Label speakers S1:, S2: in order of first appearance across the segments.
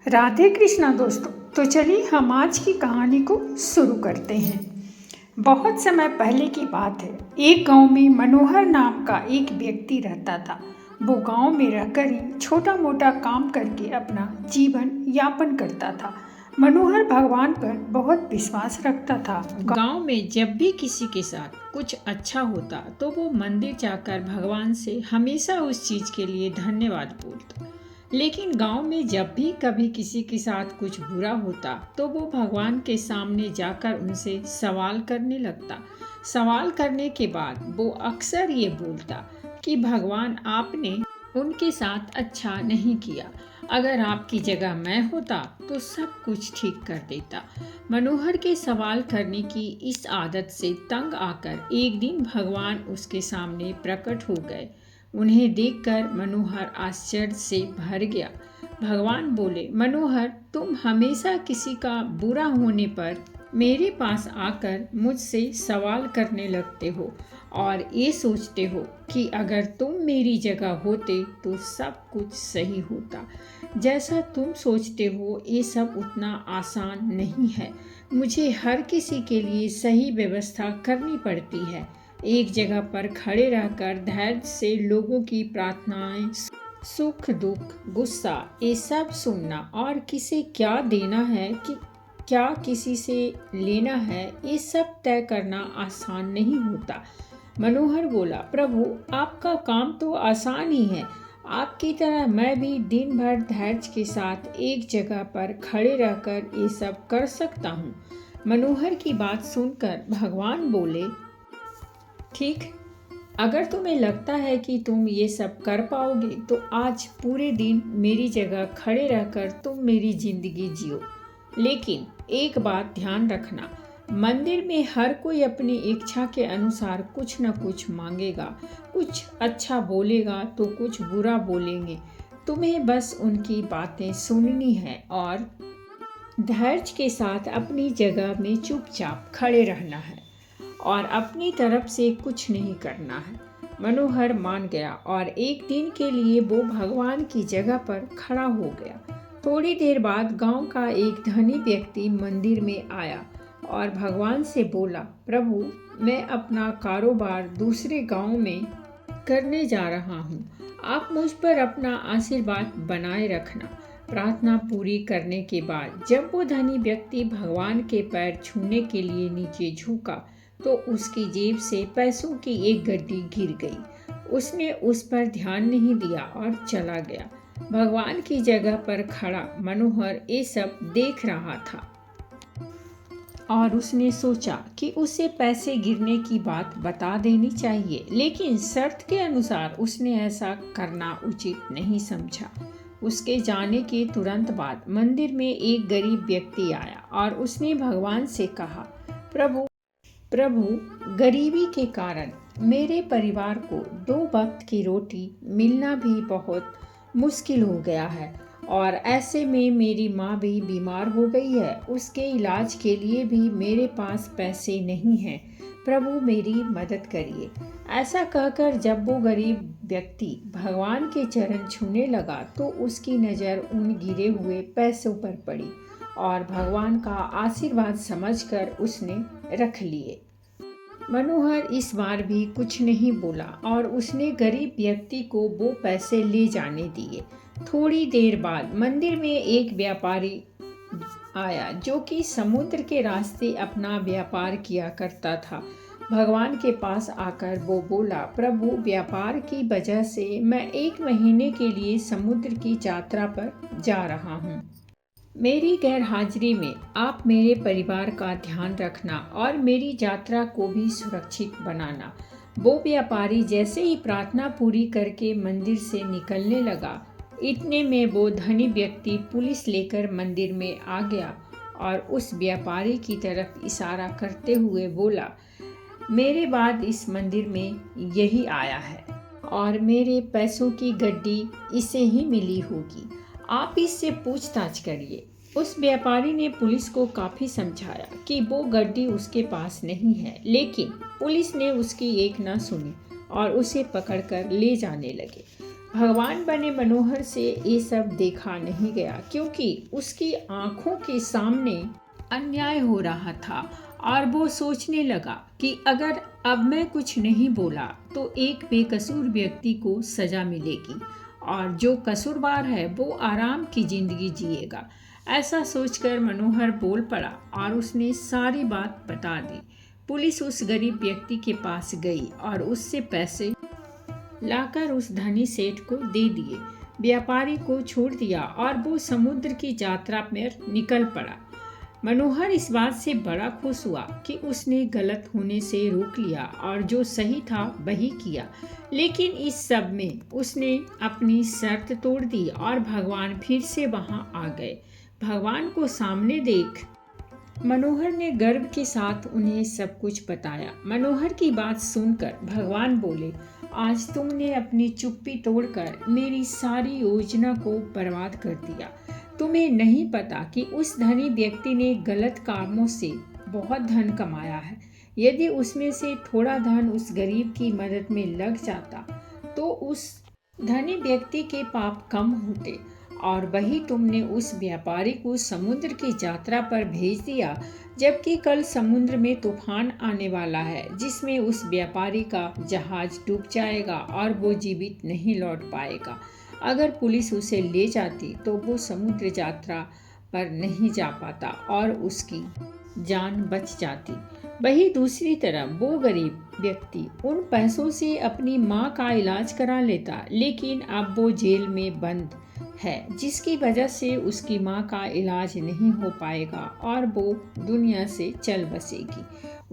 S1: राधे कृष्णा दोस्तों। तो चलिए हम आज की कहानी को शुरू करते हैं। बहुत समय पहले की बात है। एक गांव में मनोहर नाम का एक व्यक्ति रहता था। वो गांव में रहकर ही छोटा मोटा काम करके अपना जीवन यापन करता था। मनोहर भगवान पर बहुत विश्वास रखता था।
S2: गांव में जब भी किसी के साथ कुछ अच्छा होता तो वो मंदिर जाकर भगवान से हमेशा उस चीज के लिए धन्यवाद बोलता। लेकिन गांव में जब भी कभी किसी के साथ कुछ बुरा होता तो वो भगवान के सामने जाकर उनसे सवाल करने लगता। सवाल करने के बाद वो अक्सर ये बोलता कि भगवान आपने उनके साथ अच्छा नहीं किया। अगर आपकी जगह मैं होता तो सब कुछ ठीक कर देता। मनोहर के सवाल करने की इस आदत से तंग आकर एक दिन भगवान उसके सामने प्रकट हो गए। उन्हें देखकर मनोहर आश्चर्य से भर गया। भगवान बोले, मनोहर, तुम हमेशा किसी का बुरा होने पर मेरे पास आकर मुझसे सवाल करने लगते हो और ये सोचते हो कि अगर तुम मेरी जगह होते तो सब कुछ सही होता। जैसा तुम सोचते हो ये सब उतना आसान नहीं है। मुझे हर किसी के लिए सही व्यवस्था करनी पड़ती है। एक जगह पर खड़े रहकर धैर्य से लोगों की प्रार्थनाएं, सुख दुख, गुस्सा, ये सब सुनना और किसे क्या देना है कि क्या किसी से लेना है, ये सब तय करना आसान नहीं होता। मनोहर बोला, प्रभु, आपका काम तो आसान ही है। आपकी तरह मैं भी दिन भर धैर्य के साथ एक जगह पर खड़े रहकर ये सब कर सकता हूँ। मनोहर की बात सुनकर भगवान बोले, ठीक, अगर तुम्हें लगता है कि तुम ये सब कर पाओगे तो आज पूरे दिन मेरी जगह खड़े रहकर तुम मेरी जिंदगी जियो। लेकिन एक बात ध्यान रखना, मंदिर में हर कोई अपनी इच्छा के अनुसार कुछ न कुछ मांगेगा। कुछ अच्छा बोलेगा तो कुछ बुरा बोलेंगे। तुम्हें बस उनकी बातें सुननी है और धैर्य के साथ अपनी जगह में चुपचाप खड़े रहना है और अपनी तरफ से कुछ नहीं करना है। मनोहर मान गया और एक दिन के लिए वो भगवान की जगह पर खड़ा हो गया। थोड़ी देर बाद गांव का एक धनी व्यक्ति मंदिर में आया और भगवान से बोला, प्रभु, मैं अपना कारोबार दूसरे गांव में करने जा रहा हूँ। आप मुझ पर अपना आशीर्वाद बनाए रखना। प्रार्थना पूरी करने के बाद जब वो धनी व्यक्ति भगवान के पैर छूने के लिए नीचे झुका तो उसकी जेब से पैसों की एक गड्डी गिर गई। उसने उस पर ध्यान नहीं दिया और चला गया। भगवान की जगह पर खड़ा मनोहर ये सब देख रहा था और उसने सोचा कि उसे पैसे गिरने की बात बता देनी चाहिए, लेकिन शर्त के अनुसार उसने ऐसा करना उचित नहीं समझा। उसके जाने के तुरंत बाद मंदिर में एक गरीब व्यक्ति आया और उसने भगवान से कहा, प्रभु, गरीबी के कारण मेरे परिवार को 2 वक्त की रोटी मिलना भी बहुत मुश्किल हो गया है और ऐसे में मेरी माँ भी बीमार हो गई है। उसके इलाज के लिए भी मेरे पास पैसे नहीं हैं। प्रभु, मेरी मदद करिए। ऐसा कहकर जब वो गरीब व्यक्ति भगवान के चरण छूने लगा तो उसकी नज़र उन गिरे हुए पैसों पर पड़ी और भगवान का आशीर्वाद समझकर उसने रख लिए। मनोहर इस बार भी कुछ नहीं बोला और उसने गरीब व्यक्ति को वो पैसे ले जाने दिए। थोड़ी देर बाद मंदिर में एक व्यापारी आया जो कि समुद्र के रास्ते अपना व्यापार किया करता था। भगवान के पास आकर वो बोला, प्रभु, व्यापार की वजह से मैं 1 महीने के लिए समुद्र की यात्रा पर जा रहा हूँ। मेरी गैर हाजिरी में आप मेरे परिवार का ध्यान रखना और मेरी यात्रा को भी सुरक्षित बनाना। वो व्यापारी जैसे ही प्रार्थना पूरी करके मंदिर से निकलने लगा, इतने में वो धनी व्यक्ति पुलिस लेकर मंदिर में आ गया और उस व्यापारी की तरफ इशारा करते हुए बोला, मेरे बाद इस मंदिर में यही आया है और मेरे पैसों की गड्डी इसे ही मिली होगी। आप इससे पूछताछ करिए। उस व्यापारी ने पुलिस को काफ़ी समझाया कि वो गड्डी उसके पास नहीं है, लेकिन पुलिस ने उसकी एक न सुनी और उसे पकड़कर ले जाने लगे। भगवान बने मनोहर से ये सब देखा नहीं गया, क्योंकि उसकी आंखों के सामने अन्याय हो रहा था और वो सोचने लगा कि अगर अब मैं कुछ नहीं बोला तो एक बेकसूर व्यक्ति को सजा मिलेगी और जो कसूरवार है वो आराम की जिंदगी जिएगा। ऐसा सोचकर मनोहर बोल पड़ा और उसने सारी बात बता दी। पुलिस उस गरीब व्यक्ति के पास गई और उससे पैसे लाकर उस धनी सेठ को दे दिए। व्यापारी को छोड़ दिया और वो समुद्र की यात्रा में निकल पड़ा। मनोहर इस बात से बड़ा खुश हुआ कि उसने गलत होने से रोक लिया और जो सही था वही किया। लेकिन इस सब में उसने अपनी शर्त तोड़ दी और भगवान फिर से वहां आ गए। भगवान को सामने देख मनोहर ने गर्व के साथ उन्हें सब कुछ बताया। मनोहर की बात सुनकर भगवान बोले, आज तुमने अपनी चुप्पी तोड़कर मेरी सारी योजना को बर्बाद कर दिया। तुम्हें नहीं पता कि उस धनी व्यक्ति ने गलत कामों से बहुत धन कमाया है। यदि उसमें से थोड़ा धन उस गरीब की मदद में लग जाता तो उस धनी व्यक्ति के पाप कम होते। और वही तुमने उस व्यापारी को समुद्र की यात्रा पर भेज दिया, जबकि कल समुद्र में तूफान आने वाला है जिसमें उस व्यापारी का जहाज डूब जाएगा और वो जीवित नहीं लौट पाएगा। अगर पुलिस उसे ले जाती तो वो समुद्र यात्रा पर नहीं जा पाता और उसकी जान बच जाती। वही दूसरी तरफ वो गरीब व्यक्ति उन पैसों से अपनी माँ का इलाज करा लेता, लेकिन अब वो जेल में बंद है जिसकी वजह से उसकी माँ का इलाज नहीं हो पाएगा और वो दुनिया से चल बसेगी।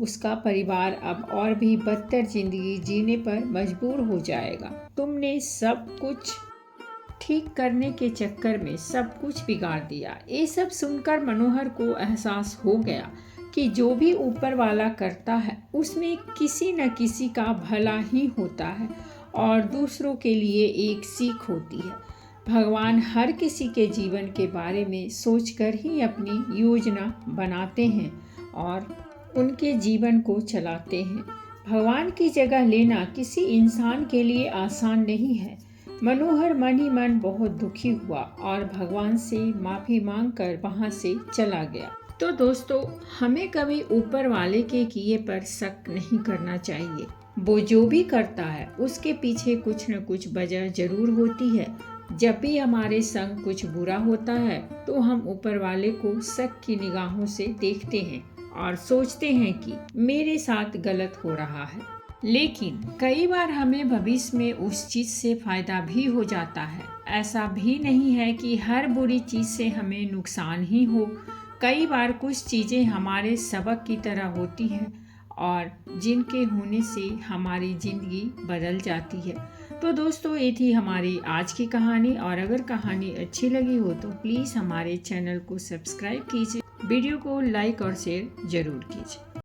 S2: उसका परिवार अब और भी बदतर जिंदगी जीने पर मजबूर हो जाएगा। तुमने सब कुछ ठीक करने के चक्कर में सब कुछ बिगाड़ दिया। ये सब सुनकर मनोहर को एहसास हो गया कि जो भी ऊपर वाला करता है उसमें किसी न किसी का भला ही होता है और दूसरों के लिए एक सीख होती है। भगवान हर किसी के जीवन के बारे में सोचकर ही अपनी योजना बनाते हैं और उनके जीवन को चलाते हैं। भगवान की जगह लेना किसी इंसान के लिए आसान नहीं है। मनोहर मन ही मन बहुत दुखी हुआ और भगवान से माफ़ी मांगकर वहां से चला गया। तो दोस्तों, हमें कभी ऊपर वाले के किए पर शक नहीं करना चाहिए। वो जो भी करता है उसके पीछे कुछ न कुछ वजह जरूर होती है। जब भी हमारे संग कुछ बुरा होता है तो हम ऊपर वाले को शक की निगाहों से देखते हैं और सोचते हैं कि मेरे साथ गलत हो रहा है। लेकिन कई बार हमें भविष्य में उस चीज़ से फ़ायदा भी हो जाता है। ऐसा भी नहीं है कि हर बुरी चीज़ से हमें नुकसान ही हो। कई बार कुछ चीज़ें हमारे सबक की तरह होती हैं और जिनके होने से हमारी ज़िंदगी बदल जाती है। तो दोस्तों, ये थी हमारी आज की कहानी और अगर कहानी अच्छी लगी हो तो प्लीज़ हमारे चैनल को सब्सक्राइब कीजिए, वीडियो को लाइक और शेयर ज़रूर कीजिए।